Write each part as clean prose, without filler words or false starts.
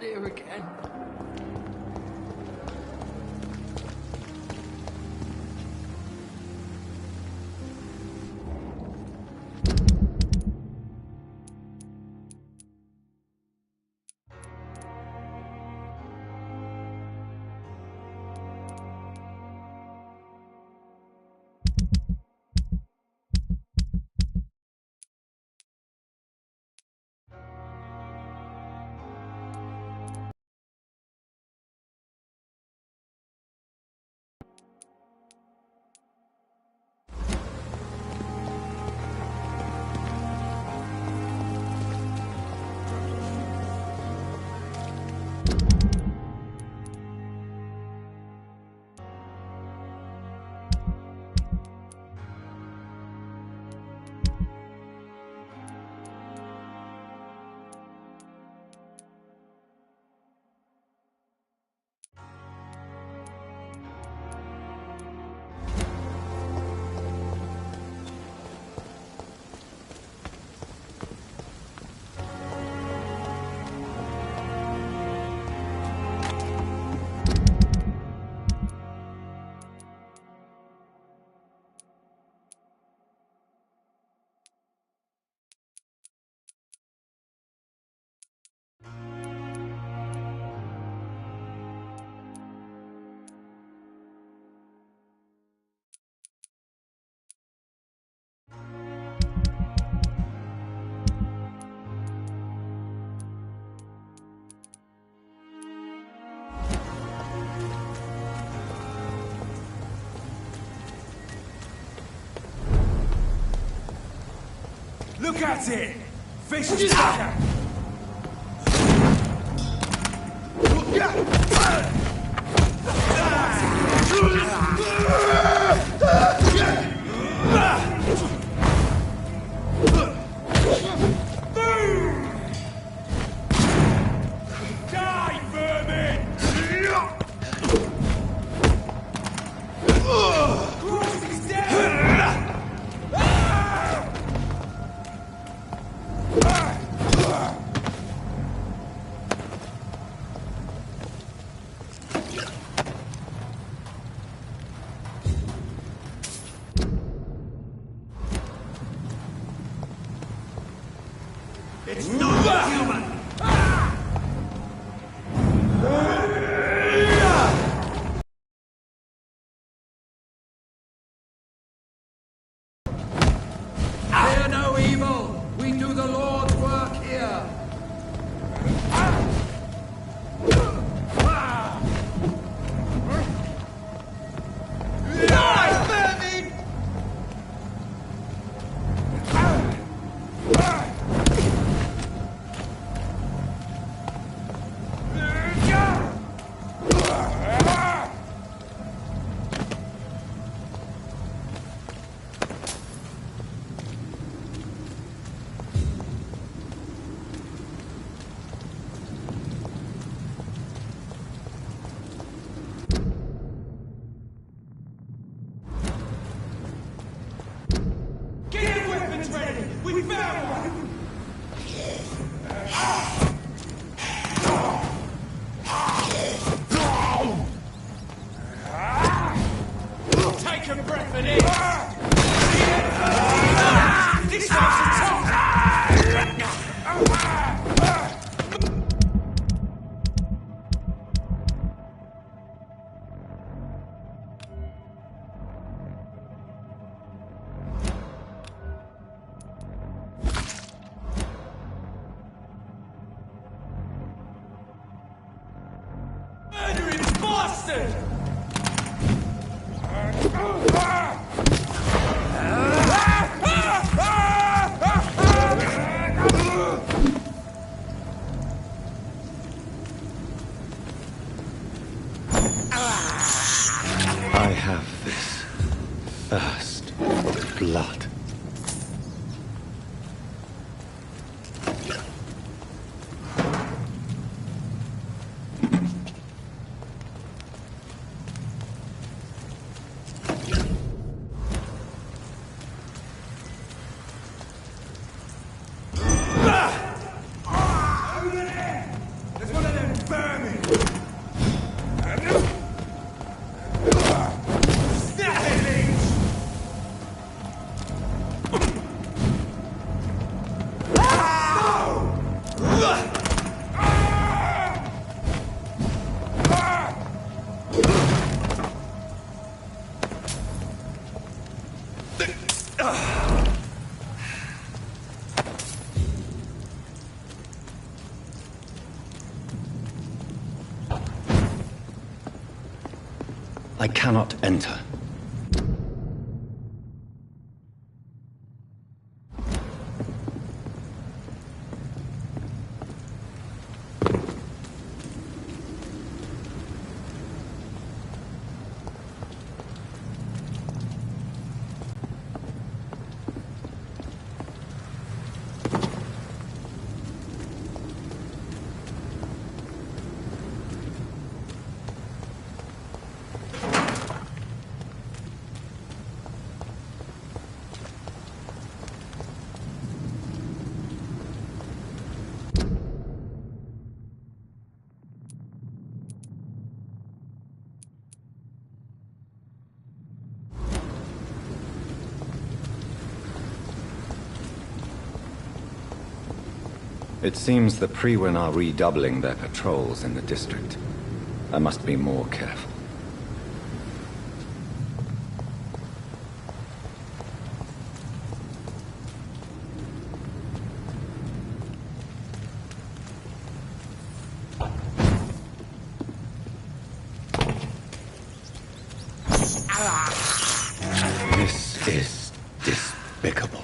here again. Look at it! Vicious attack! Die, vermin! Christ, he's dead! It's not human! Fear no evil! We do the Lord's work here! Die, vermin! Get your weapons ready! We found one! Take a breath and eat! This makes it tough! Murdering bastard! I have this thirst for blood. I cannot enter. It seems the Priwen are redoubling their patrols in the district. I must be more careful. This is despicable.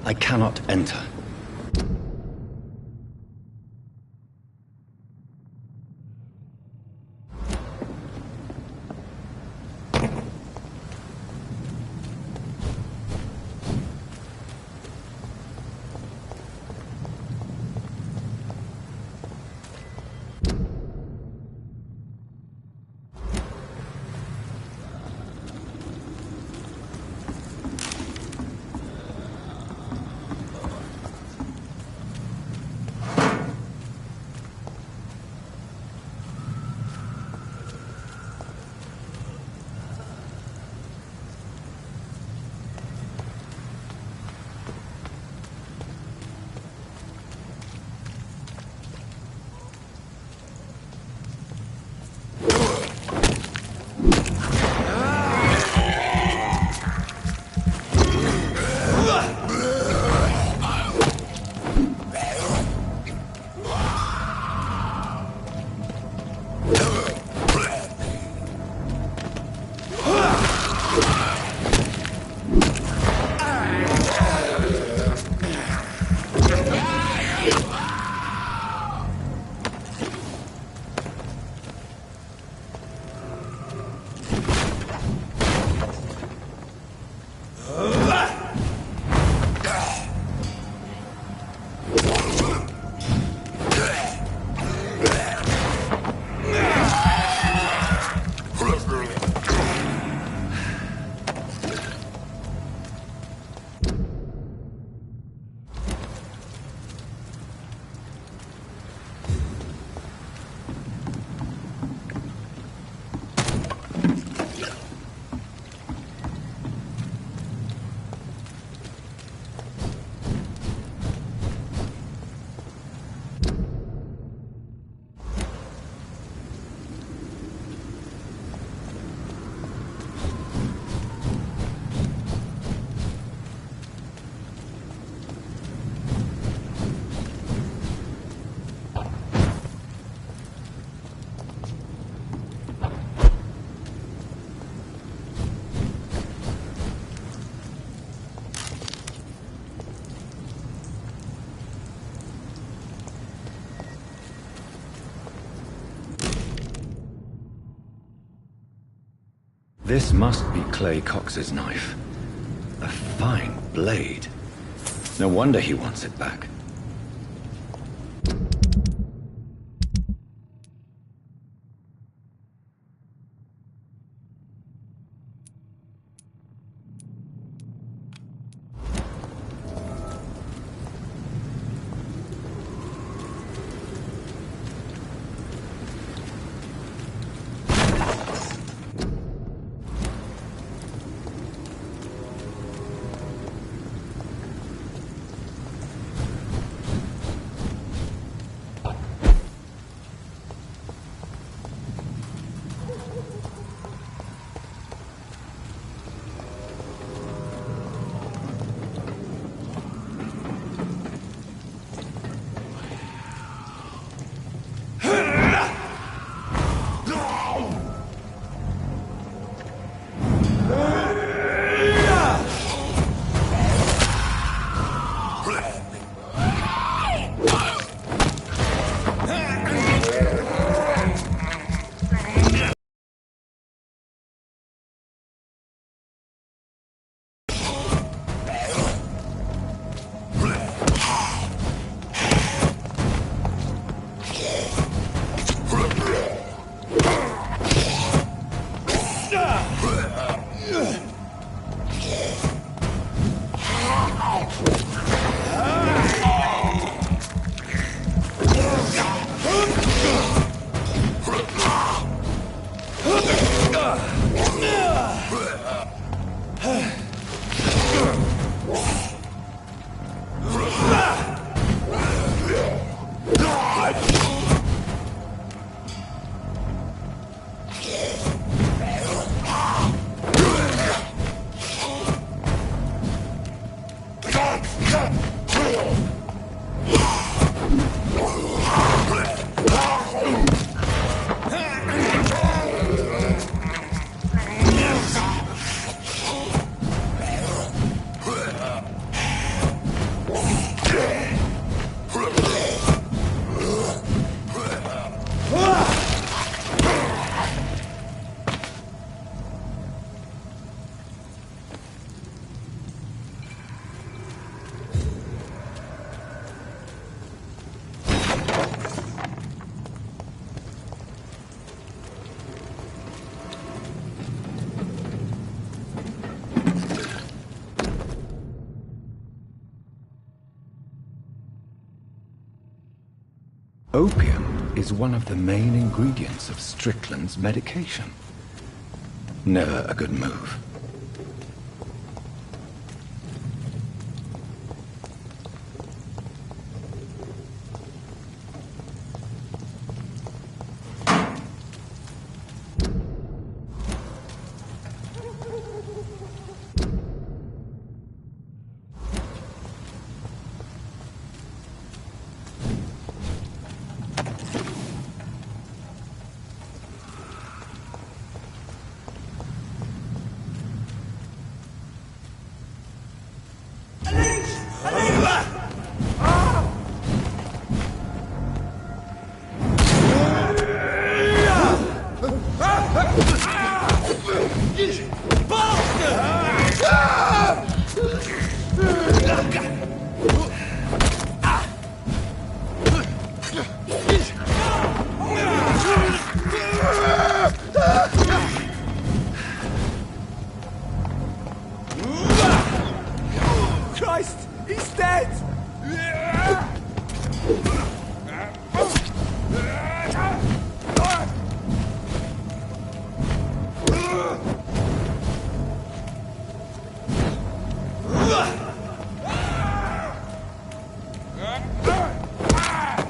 I cannot enter. This must be Clay Cox's knife. A fine blade. No wonder he wants it back. Opium is one of the main ingredients of Strickland's medication. Never a good move. Christ! He's dead!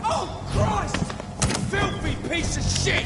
Oh, Christ! Filthy piece of shit!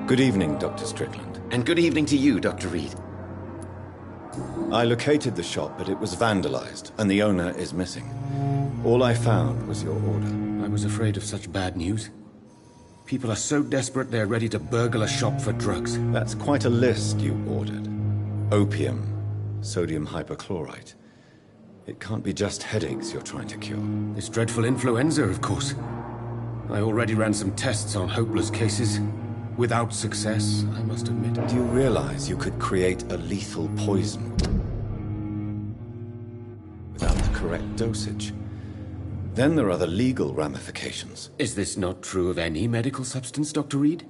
Good evening, Dr. Strickland. And good evening to you, Dr. Reed. I located the shop, but it was vandalized, and the owner is missing. All I found was your order. I was afraid of such bad news. People are so desperate they're ready to burgle a shop for drugs. That's quite a list you ordered. Opium, sodium hypochlorite. It can't be just headaches you're trying to cure. This dreadful influenza, of course. I already ran some tests on hopeless cases. Without success, I must admit. Do you realize you could create a lethal poison without the correct dosage? Then there are the legal ramifications. Is this not true of any medical substance, Dr. Reed?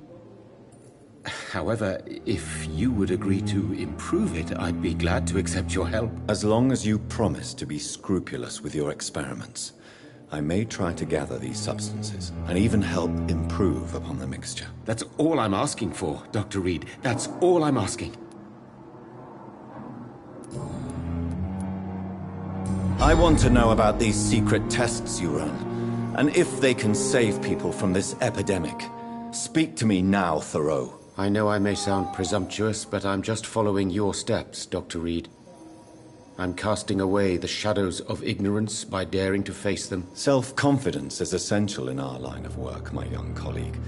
However, if you would agree to improve it, I'd be glad to accept your help. As long as you promise to be scrupulous with your experiments, I may try to gather these substances, and even help improve upon the mixture. That's all I'm asking for, Dr. Reed. That's all I'm asking. I want to know about these secret tests you run, and if they can save people from this epidemic. Speak to me now, Thoreau. I know I may sound presumptuous, but I'm just following your steps, Dr. Reed. I'm casting away the shadows of ignorance by daring to face them. Self-confidence is essential in our line of work, my young colleague,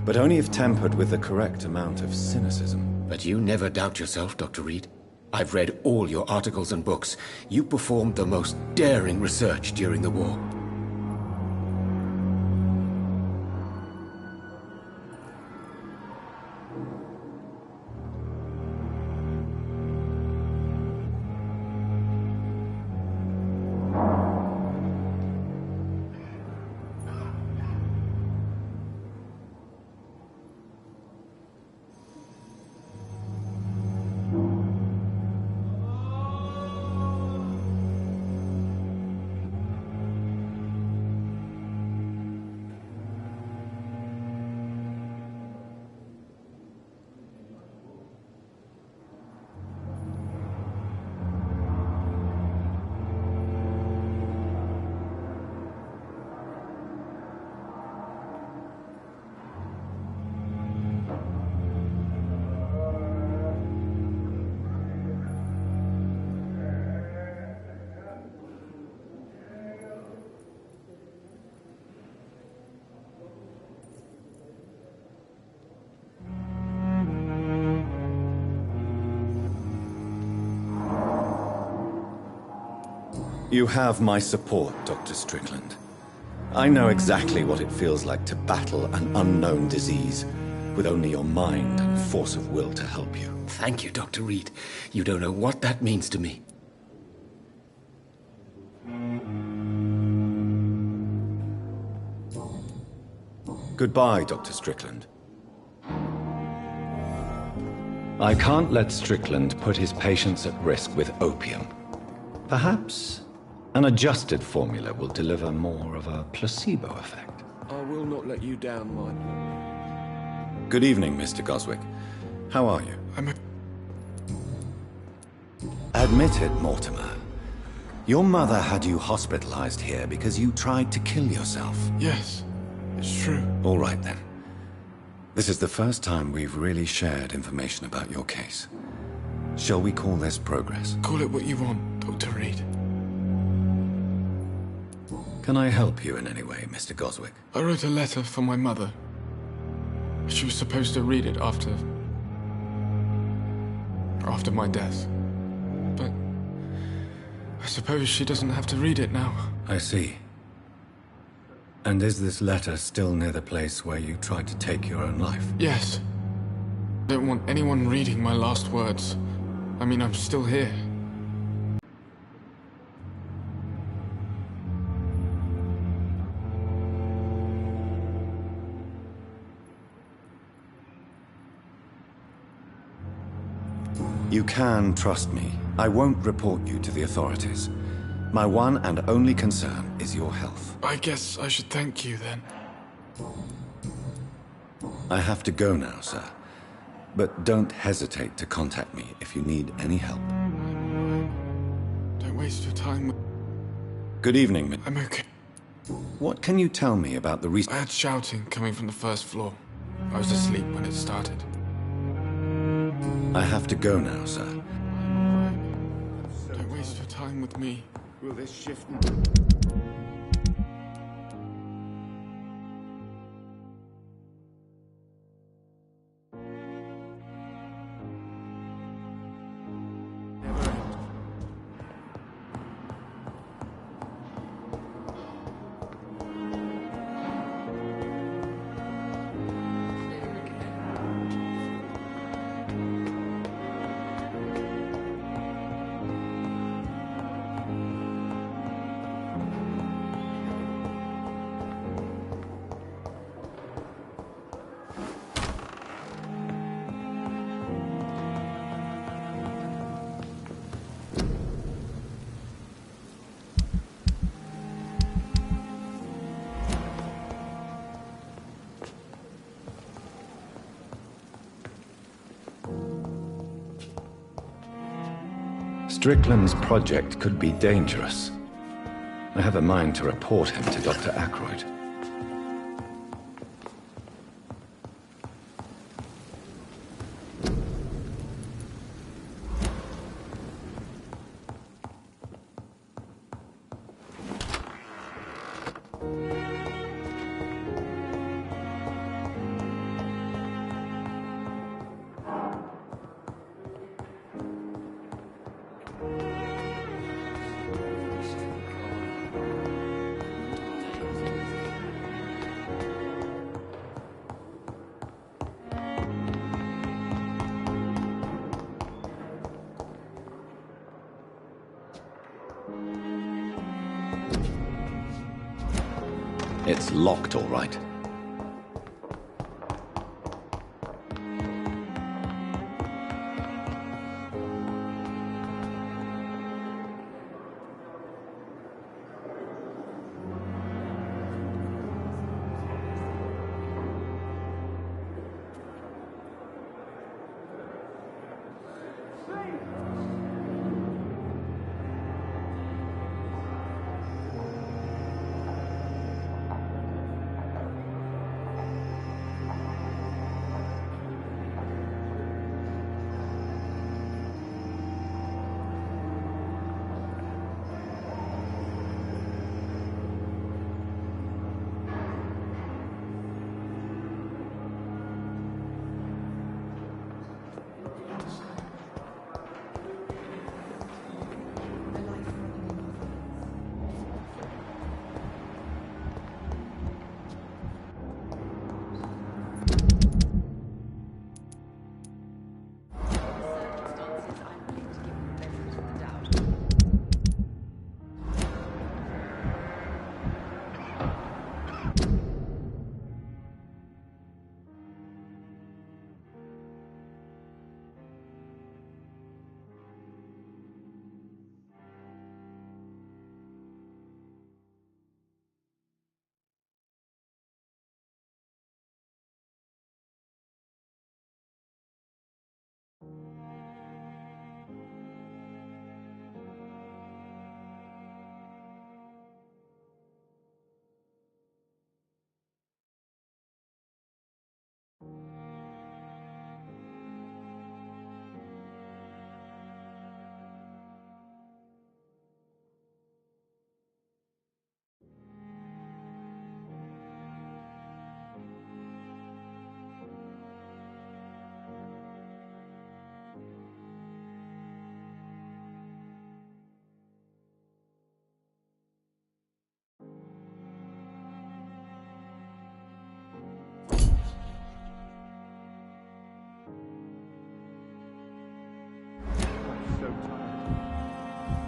but only if tempered with the correct amount of cynicism. But you never doubt yourself, Dr. Reed. I've read all your articles and books. You performed the most daring research during the war. You have my support, Dr. Strickland. I know exactly what it feels like to battle an unknown disease, with only your mind and force of will to help you. Thank you, Dr. Reed. You don't know what that means to me. Goodbye, Dr. Strickland. I can't let Strickland put his patients at risk with opium. Perhaps an adjusted formula will deliver more of a placebo effect. I will not let you down, mine. Good evening, Mr. Goswick. How are you? Admit it, Mortimer. Your mother had you hospitalized here because you tried to kill yourself. Yes, it's true. All right, then. This is the first time we've really shared information about your case. Shall we call this progress? Call it what you want, Dr. Reed. Can I help you in any way, Mr. Goswick? I wrote a letter for my mother. She was supposed to read it after my death. But I suppose she doesn't have to read it now. I see. And is this letter still near the place where you tried to take your own life? Yes. I don't want anyone reading my last words. I mean, I'm still here. You can trust me. I won't report you to the authorities. My one and only concern is your health. I guess I should thank you then. I have to go now, sir. But don't hesitate to contact me if you need any help. Don't waste your time with... Good evening, I'm okay. What can you tell me about the I had shouting coming from the first floor. I was asleep when it started. I have to go now, sir. Don't waste your time with me. Will this shift... Strickland's project could be dangerous. I have a mind to report him to Dr. Ackroyd. It's locked, all right.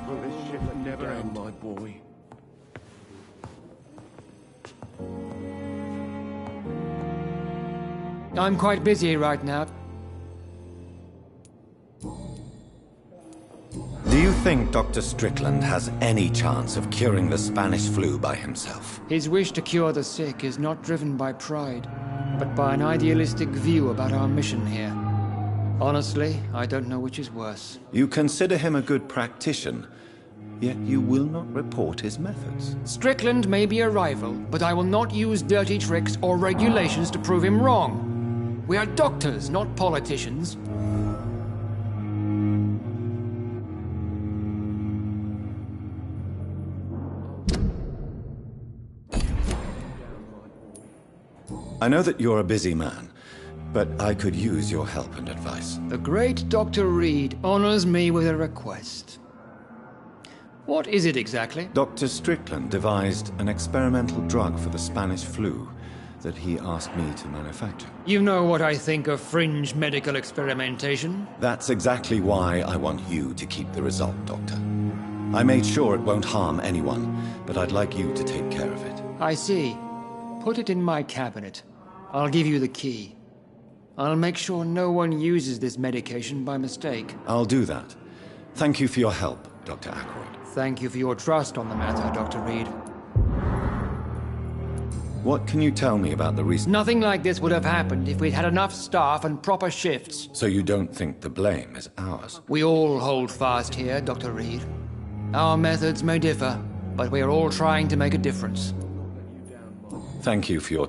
Will this ship never end, my boy? I'm quite busy right now. Do you think Dr. Strickland has any chance of curing the Spanish flu by himself? His wish to cure the sick is not driven by pride, but by an idealistic view about our mission here. Honestly, I don't know which is worse. You consider him a good practitioner, yet you will not report his methods. Strickland may be a rival, but I will not use dirty tricks or regulations to prove him wrong. We are doctors, not politicians. I know that you're a busy man, but I could use your help and advice. The great Dr. Reed honors me with a request. What is it exactly? Dr. Strickland devised an experimental drug for the Spanish flu that he asked me to manufacture. You know what I think of fringe medical experimentation. That's exactly why I want you to keep the result, Doctor. I made sure it won't harm anyone, but I'd like you to take care of it. I see. Put it in my cabinet. I'll give you the key. I'll make sure no one uses this medication by mistake. I'll do that. Thank you for your help, Dr. Ackroyd. Thank you for your trust on the matter, Dr. Reed. What can you tell me about the recent... Nothing like this would have happened if we'd had enough staff and proper shifts. So you don't think the blame is ours? We all hold fast here, Dr. Reed. Our methods may differ, but we are all trying to make a difference. Thank you for your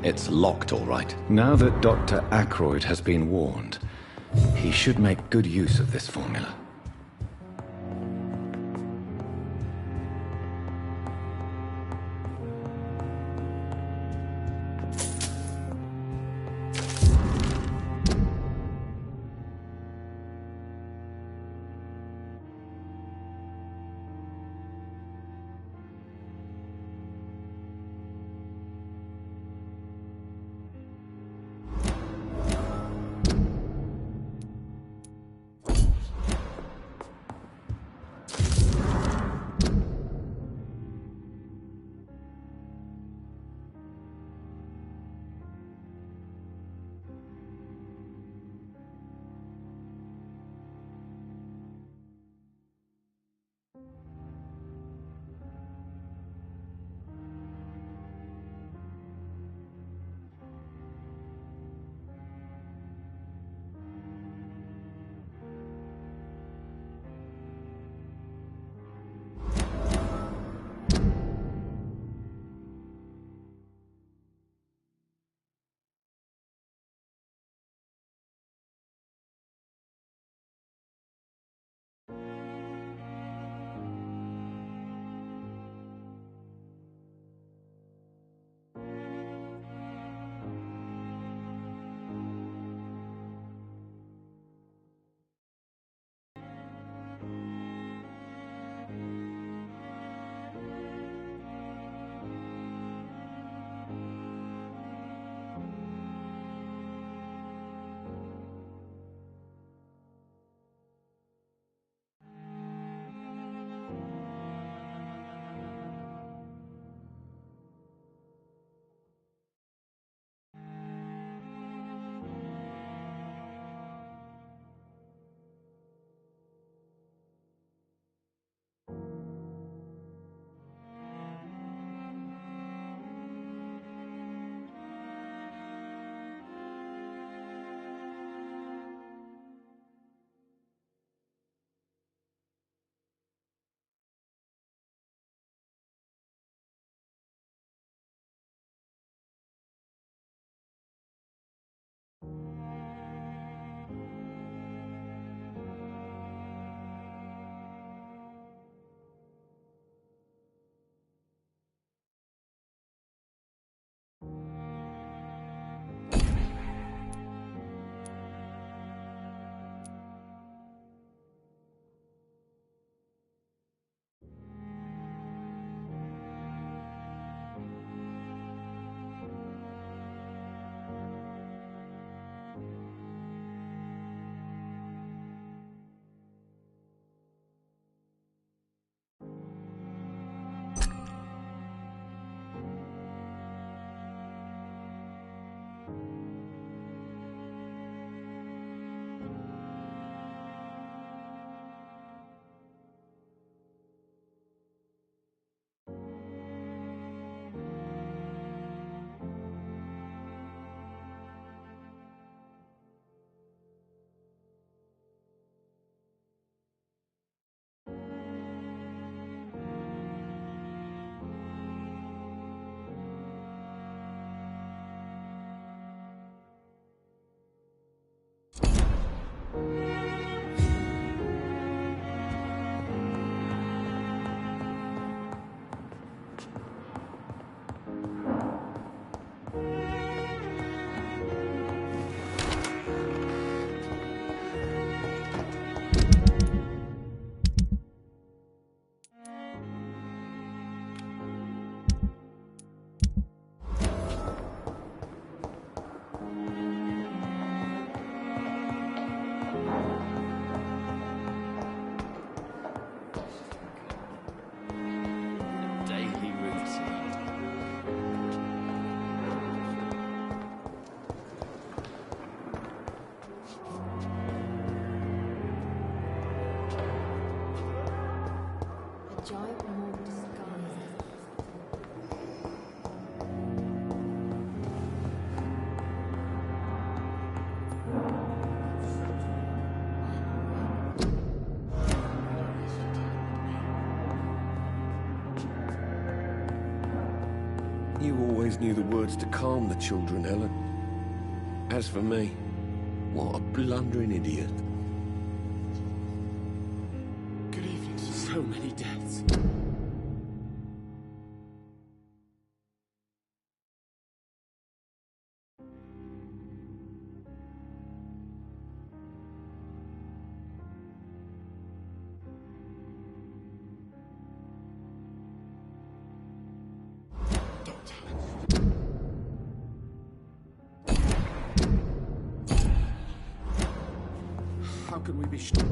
It's locked, all right. Now that Dr. Ackroyd has been warned, he should make good use of this formula. Daily routine. A giant mold disguised as You always knew the words to calm the children, Helen. As for me, what a blundering idiot. Good evening, sir. So many deaths. How can we be sure?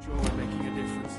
Sure we're making a difference.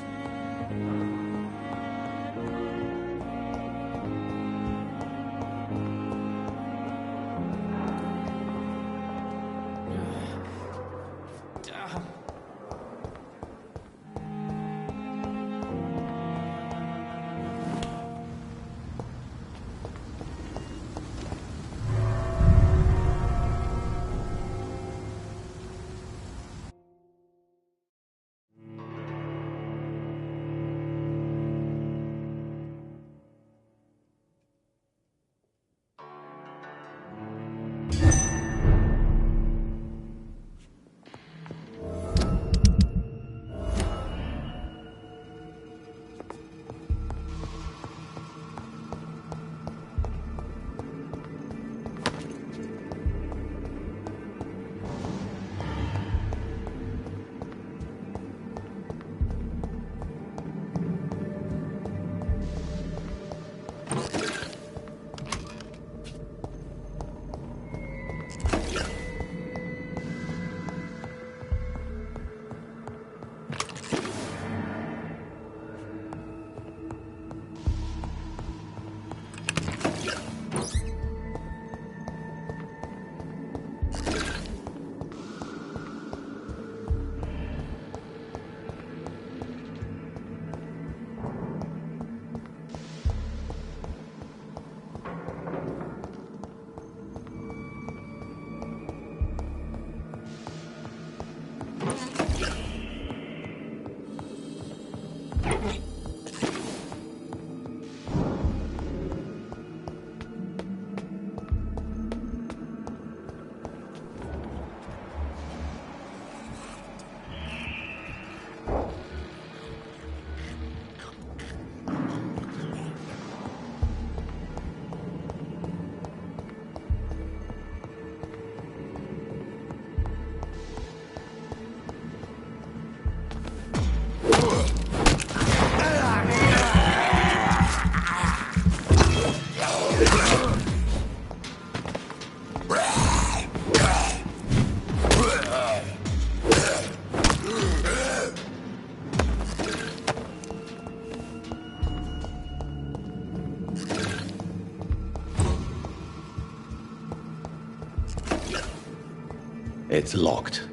It's locked.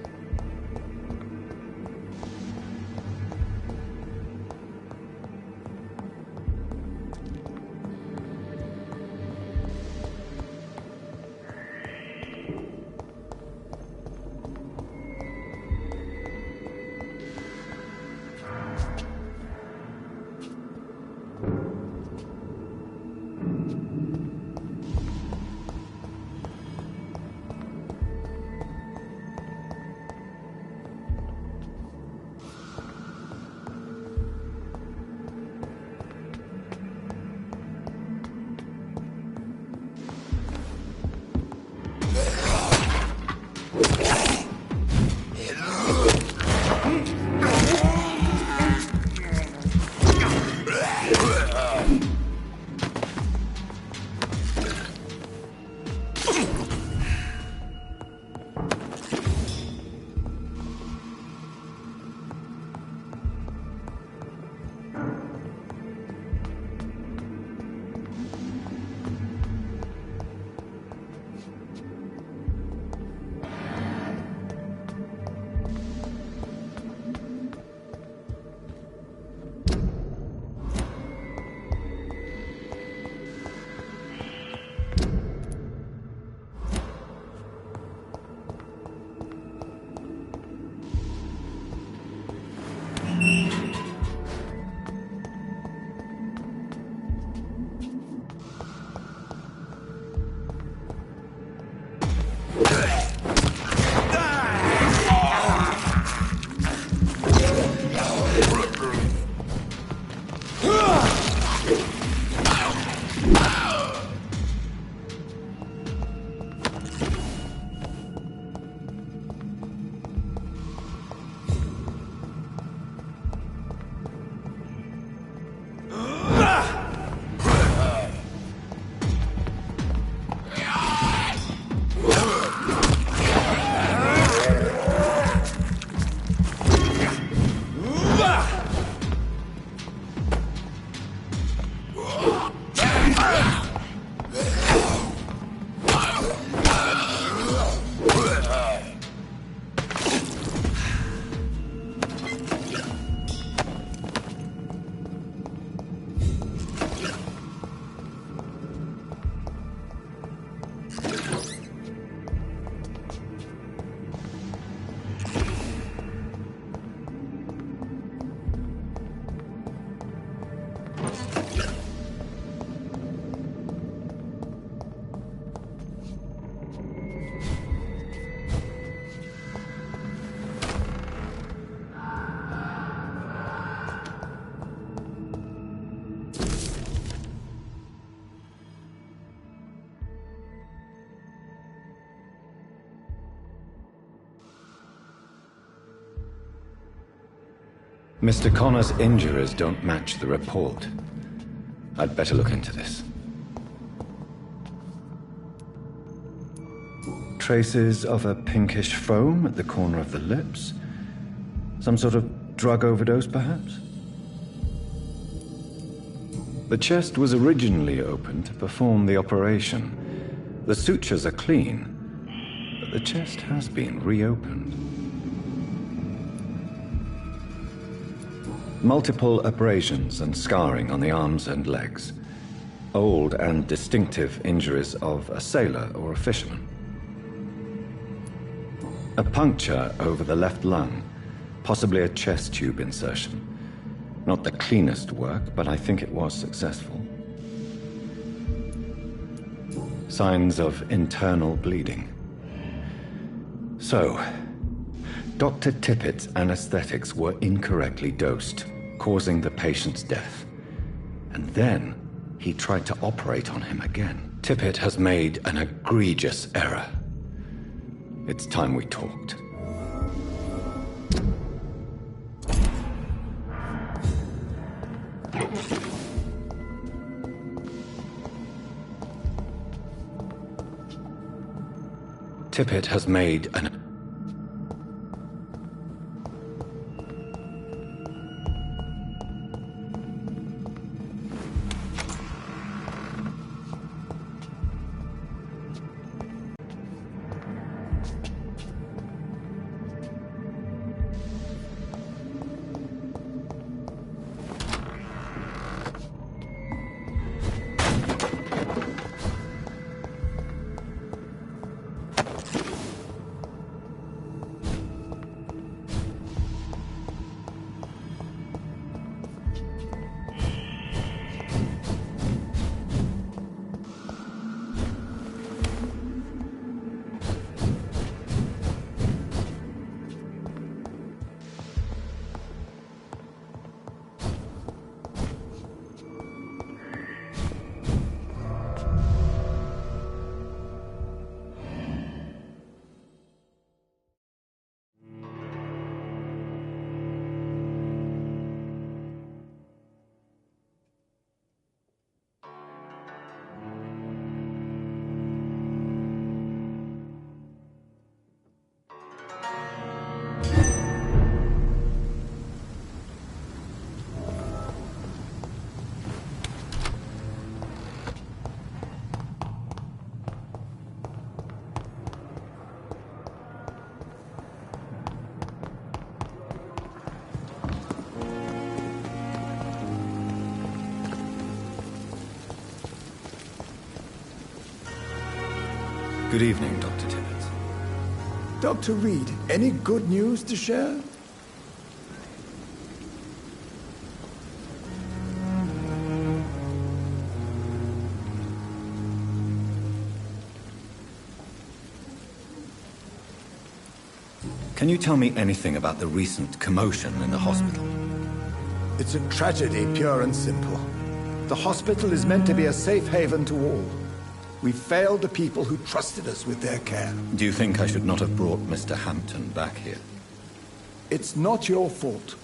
Mr. Connor's injuries don't match the report. I'd better look into this. Traces of a pinkish foam at the corner of the lips. Some sort of drug overdose, perhaps? The chest was originally opened to perform the operation. The sutures are clean, but the chest has been reopened. Multiple abrasions and scarring on the arms and legs. Old and distinctive injuries of a sailor or a fisherman. A puncture over the left lung, possibly a chest tube insertion. Not the cleanest work, but I think it was successful. Signs of internal bleeding. So, Dr. Tippett's anesthetics were incorrectly dosed, causing the patient's death. And then he tried to operate on him again. Tippett has made an egregious error. It's time we talked. Tippett has made an... Good evening, Dr. Tippett. Dr. Reed, any good news to share? Can you tell me anything about the recent commotion in the hospital? It's a tragedy, pure and simple. The hospital is meant to be a safe haven to all. We failed the people who trusted us with their care. Do you think I should not have brought Mr. Hampton back here? It's not your fault.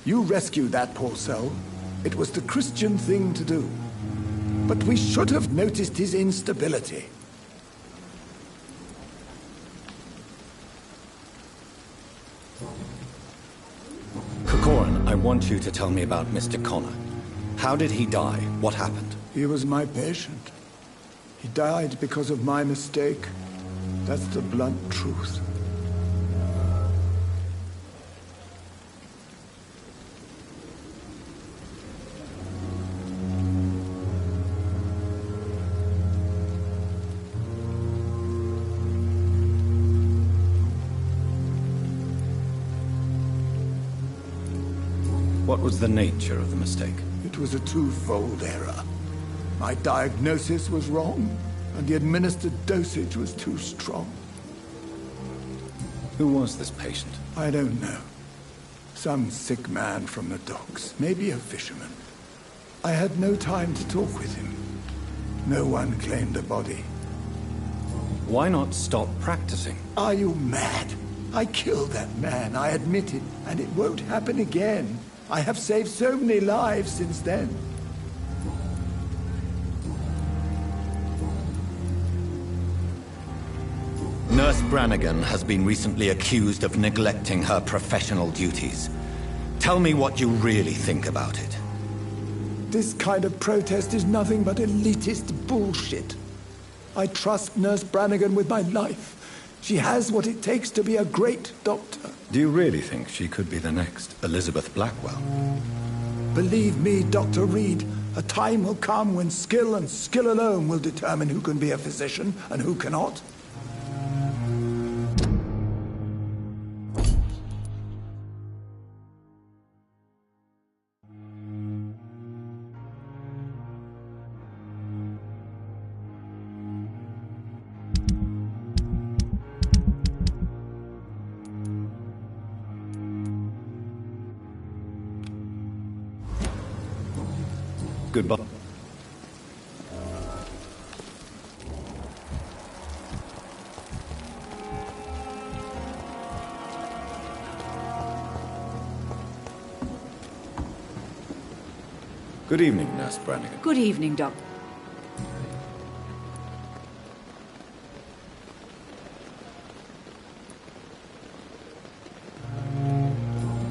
You rescued that poor soul. It was the Christian thing to do. But we should have noticed his instability. Corcoran, I want you to tell me about Mr. Connor. How did he die? What happened? He was my patient. He died because of my mistake. That's the blunt truth. What was the nature of the mistake? It was a twofold error. My diagnosis was wrong, and the administered dosage was too strong. Who was this patient? I don't know. Some sick man from the docks, maybe a fisherman. I had no time to talk with him. No one claimed a body. Why not stop practicing? Are you mad? I killed that man, I admit it, and it won't happen again. I have saved so many lives since then. Nurse Brannigan has been recently accused of neglecting her professional duties. Tell me what you really think about it. This kind of protest is nothing but elitist bullshit. I trust Nurse Brannigan with my life. She has what it takes to be a great doctor. Do you really think she could be the next Elizabeth Blackwell? Believe me, Dr. Reed, a time will come when skill and skill alone will determine who can be a physician and who cannot. Goodbye. Good evening, Nurse Brannigan. Good evening, Doc.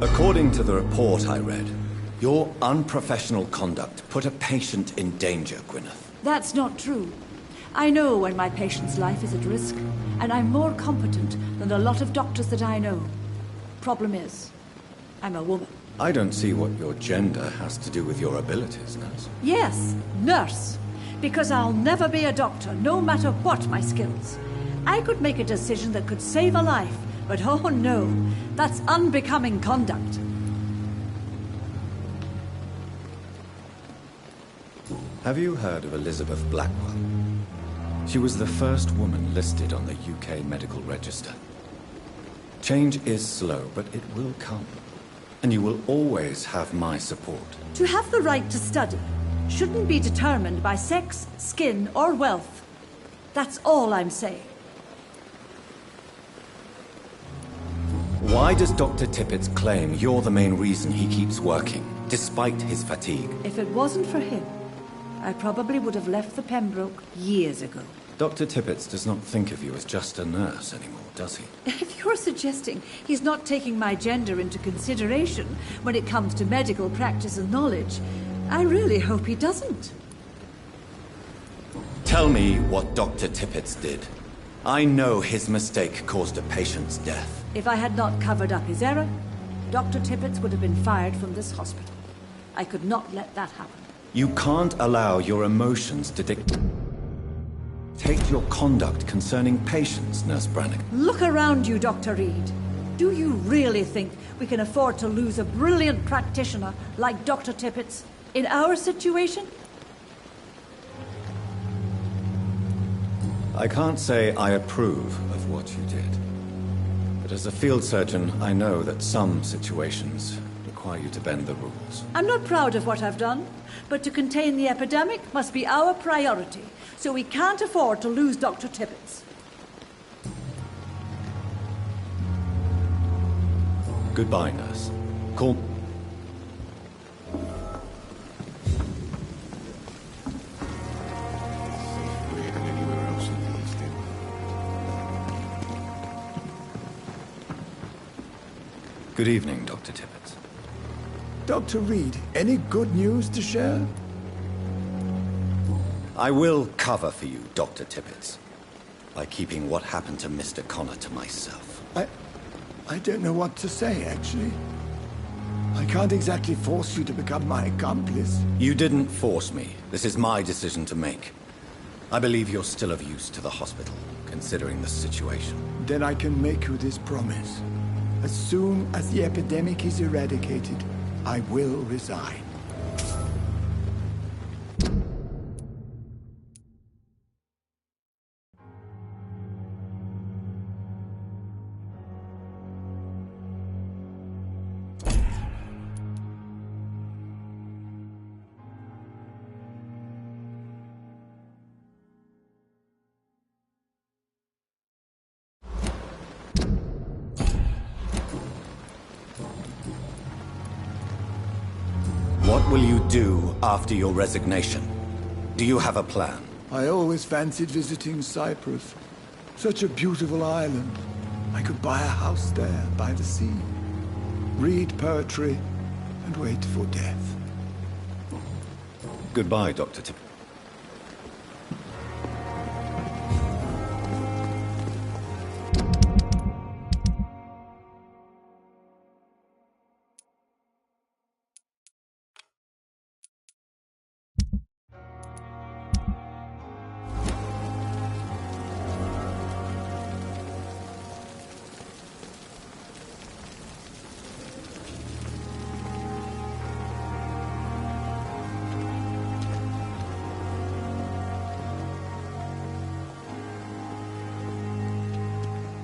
According to the report I read, your unprofessional conduct put a patient in danger, Gwyneth. That's not true. I know when my patient's life is at risk, and I'm more competent than a lot of doctors that I know. Problem is, I'm a woman. I don't see what your gender has to do with your abilities, nurse. Yes, nurse. Because I'll never be a doctor, no matter what my skills. I could make a decision that could save a life, but oh no, that's unbecoming conduct. Have you heard of Elizabeth Blackwell? She was the first woman listed on the UK Medical Register. Change is slow, but it will come. And you will always have my support. To have the right to study shouldn't be determined by sex, skin, or wealth. That's all I'm saying. Why does Dr. Tippett claim you're the main reason he keeps working, despite his fatigue? If it wasn't for him, I probably would have left the Pembroke years ago. Dr. Tippett does not think of you as just a nurse anymore, does he? If you're suggesting he's not taking my gender into consideration when it comes to medical practice and knowledge, I really hope he doesn't. Tell me what Dr. Tippett did. I know his mistake caused a patient's death. If I had not covered up his error, Dr. Tippett would have been fired from this hospital. I could not let that happen. You can't allow your emotions to dictate. Take your conduct concerning patients, Nurse Brannigan. Look around you, Dr. Reed. Do you really think we can afford to lose a brilliant practitioner like Dr. Tippett's in our situation? I can't say I approve of what you did. But as a field surgeon, I know that some situations require you to bend the rules. I'm not proud of what I've done, but to contain the epidemic must be our priority, so we can't afford to lose Dr. Tippett's. Goodbye, nurse. Call... Safer than anywhere else in the East End. Good evening, Dr. Tippett. Dr. Reed, any good news to share? I will cover for you, Dr. Tippett, by keeping what happened to Mr. Connor to myself. I don't know what to say, actually. I can't exactly force you to become my accomplice. You didn't force me. This is my decision to make. I believe you're still of use to the hospital, considering the situation. Then I can make you this promise. As soon as the epidemic is eradicated, I will resign. What will you do after your resignation? Do you have a plan? I always fancied visiting Cyprus. Such a beautiful island. I could buy a house there, by the sea. Read poetry, and wait for death. Goodbye, Dr. Tippett.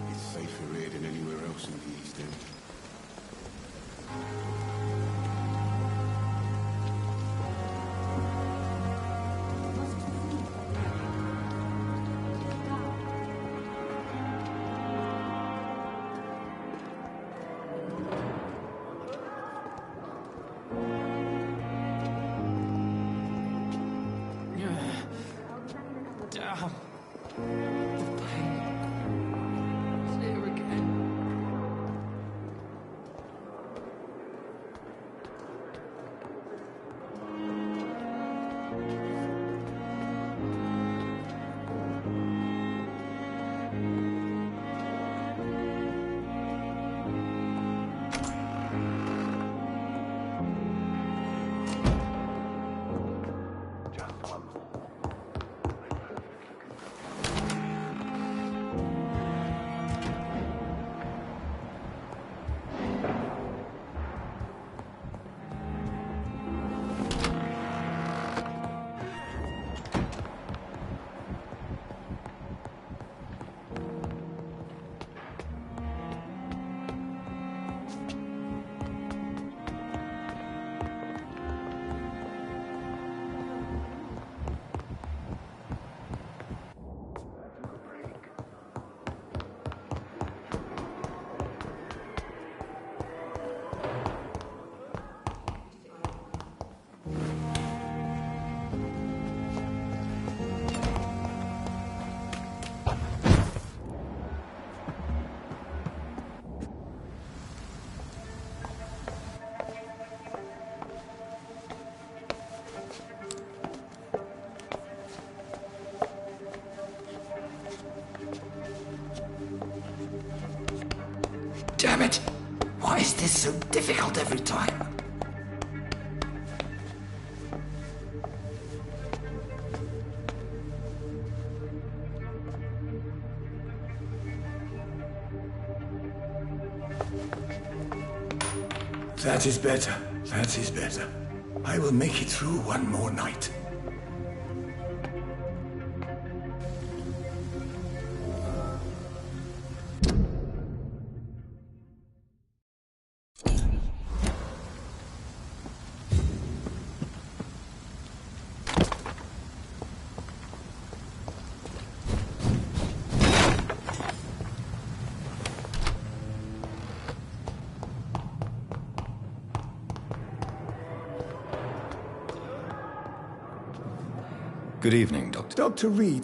It's safer here than anywhere else in the East End. Damn. The pain. It's here again. Damn it! Why is this so difficult every time? That is better. That is better. I will make it through one more night. Good evening, Doctor. Dr. Reed,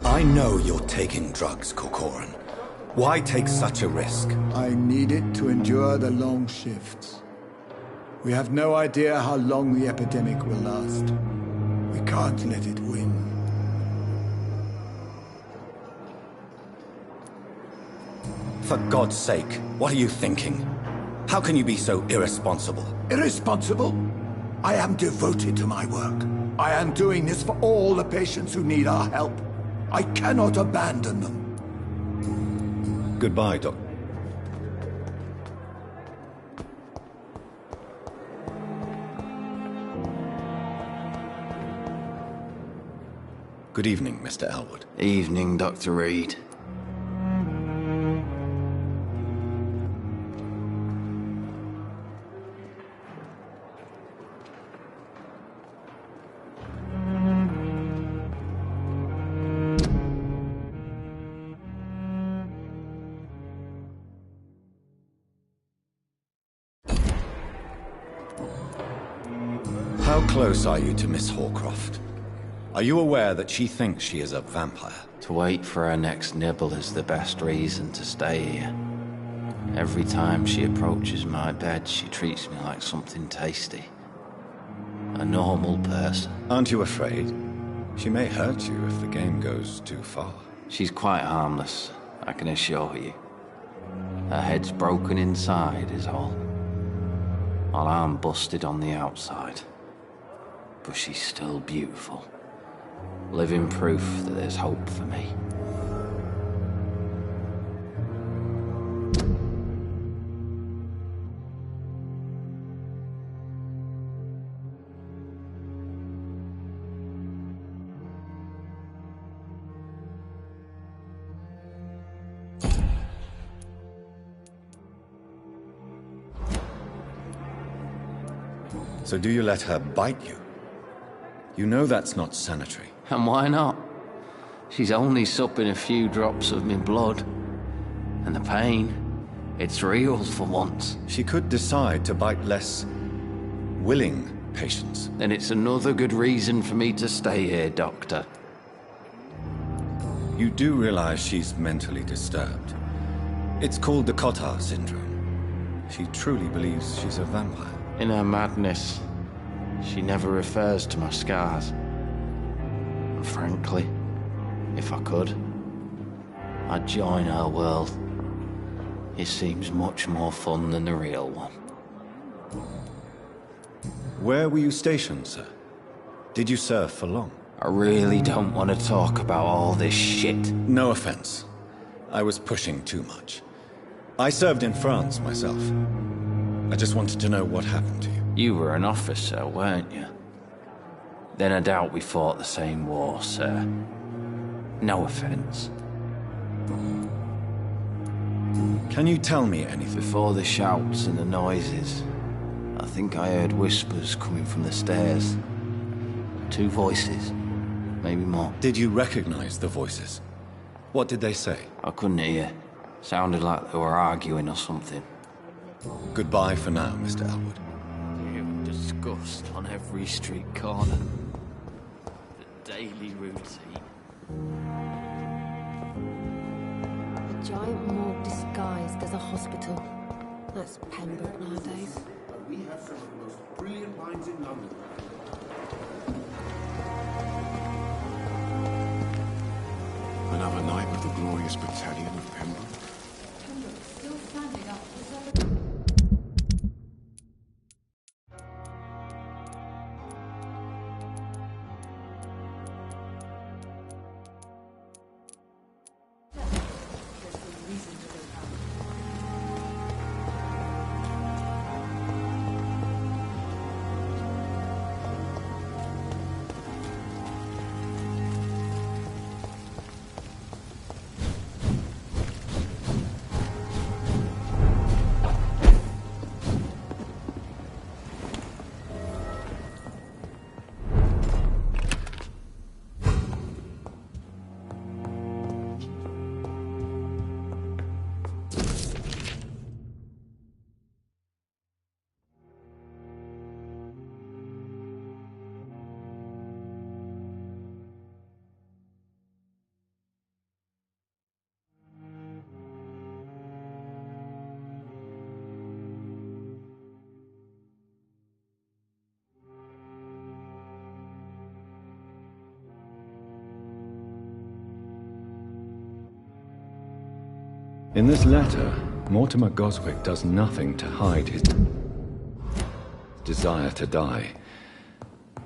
I know you're taking drugs, Corcoran. Why take such a risk? I need it to endure the long shifts. We have no idea how long the epidemic will last. We can't let it win. For God's sake, what are you thinking? How can you be so irresponsible? Irresponsible? I am devoted to my work. I am doing this for all the patients who need our help. I cannot abandon them. Goodbye, Doc. Good evening, Mr. Elwood. Evening, Dr. Reed. How close are you to Miss Horcroft? Are you aware that she thinks she is a vampire? To wait for her next nibble is the best reason to stay here. Every time she approaches my bed, she treats me like something tasty. A normal person. Aren't you afraid? She may hurt you if the game goes too far. She's quite harmless, I can assure you. Her head's broken inside is all. While I'm busted on the outside. But she's still beautiful. Living proof that there's hope for me. So do you let her bite you? You know that's not sanitary. And why not? She's only supping a few drops of me blood. And the pain, it's real for once. She could decide to bite less willing patients. Then it's another good reason for me to stay here, Doctor. You do realize she's mentally disturbed. It's called the Cotard syndrome. She truly believes she's a vampire. In her madness, she never refers to my scars. And frankly, if I could, I'd join her world. It seems much more fun than the real one. Where were you stationed, sir? Did you serve for long? I really don't want to talk about all this shit. No offense. I was pushing too much. I served in France myself. I just wanted to know what happened to you. You were an officer, weren't you? Then I doubt we fought the same war, sir. No offense. Can you tell me anything? Before the shouts and the noises, I think I heard whispers coming from the stairs. 2 voices, maybe more. Did you recognize the voices? What did they say? I couldn't hear. Sounded like they were arguing or something. Goodbye for now, Mr. Elwood. Disgust on every street corner. The daily routine. A giant morgue disguised as a hospital. That's Pembroke nowadays. We have some of the most brilliant minds in London. Another night with the glorious battalion of Pembroke. Still standing up. In this letter, Mortimer Goswick does nothing to hide his desire to die.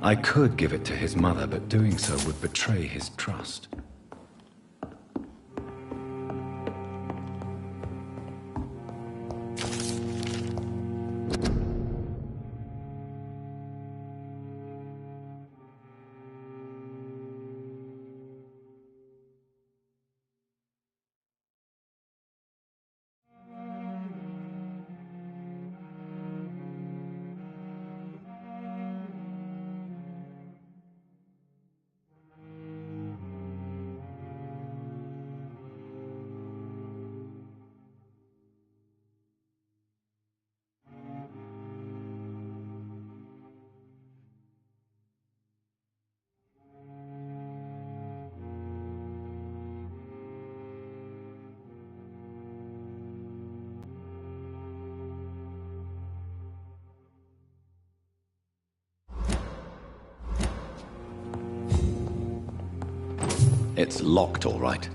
I could give it to his mother, but doing so would betray his trust. It's locked, all right.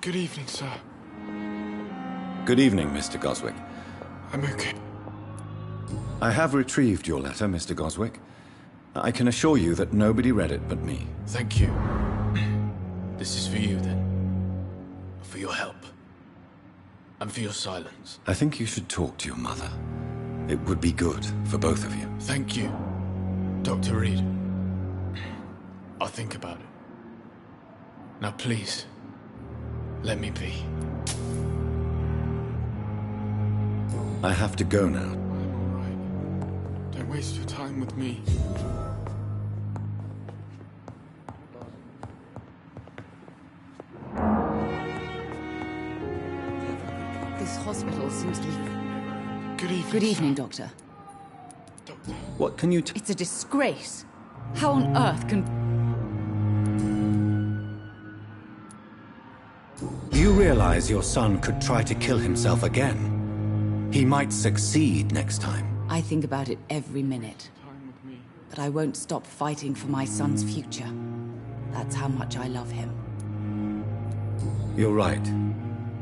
Good evening, sir. Good evening, Mr. Goswick. I'm okay. I have retrieved your letter, Mr. Goswick. I can assure you that nobody read it but me. Thank you. This is for you, then. For your help. And for your silence. I think you should talk to your mother. It would be good for both of you. Thank you, Dr. Reed. I'll think about it. Now please, let me be. I have to go now. I'm all right. Don't waste your time with me. This hospital seems to be... Good evening. Good evening, Doctor. Doctor. What can you It's a disgrace. How on earth can... Do you realize your son could try to kill himself again? He might succeed next time. I think about it every minute. Time with me. But I won't stop fighting for my son's future. That's how much I love him. You're right.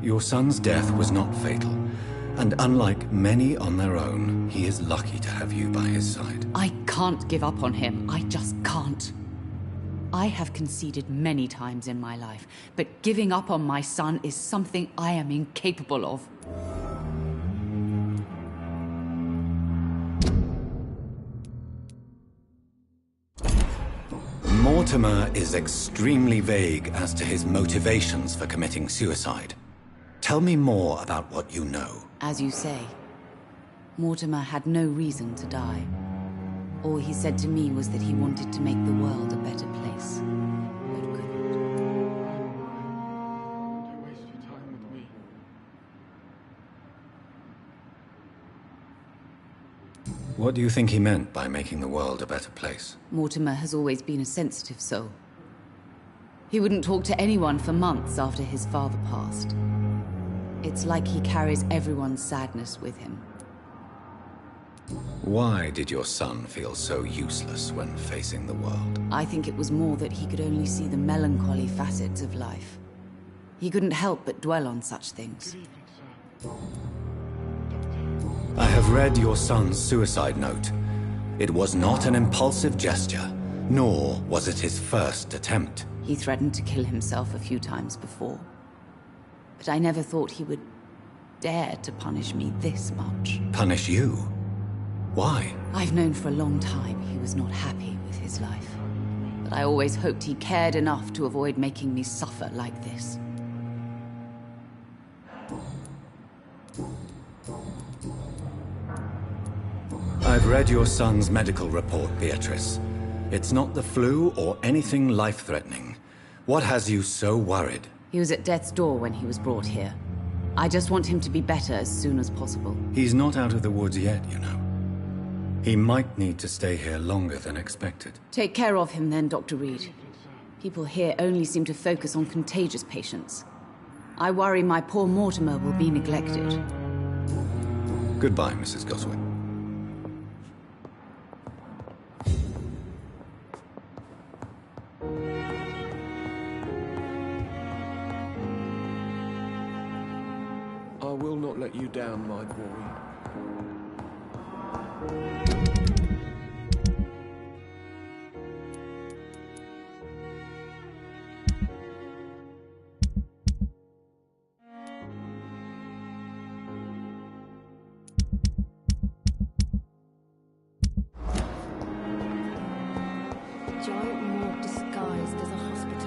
Your son's death was not fatal. And unlike many on their own, he is lucky to have you by his side. I can't give up on him. I just can't. I have conceded many times in my life, but giving up on my son is something I am incapable of. Mortimer is extremely vague as to his motivations for committing suicide. Tell me more about what you know. As you say, Mortimer had no reason to die. All he said to me was that he wanted to make the world a better place, but couldn't. Don't waste your time with me. What do you think he meant by making the world a better place? Mortimer has always been a sensitive soul. He wouldn't talk to anyone for months after his father passed. It's like he carries everyone's sadness with him. Why did your son feel so useless when facing the world? I think it was more that he could only see the melancholy facets of life. He couldn't help but dwell on such things. Good evening, sir. I have read your son's suicide note. It was not an impulsive gesture, nor was it his first attempt. He threatened to kill himself a few times before. But I never thought he would dare to punish me this much. Punish you? Why? I've known for a long time he was not happy with his life. But I always hoped he cared enough to avoid making me suffer like this. I've read your son's medical report, Beatrice. It's not the flu or anything life-threatening. What has you so worried? He was at death's door when he was brought here. I just want him to be better as soon as possible. He's not out of the woods yet, you know. He might need to stay here longer than expected. Take care of him then, Dr. Reed. People here only seem to focus on contagious patients. I worry my poor Mortimer will be neglected. Goodbye, Mrs. Goswick. I will not let you down, my boy. A giant morgue disguised as a hospital.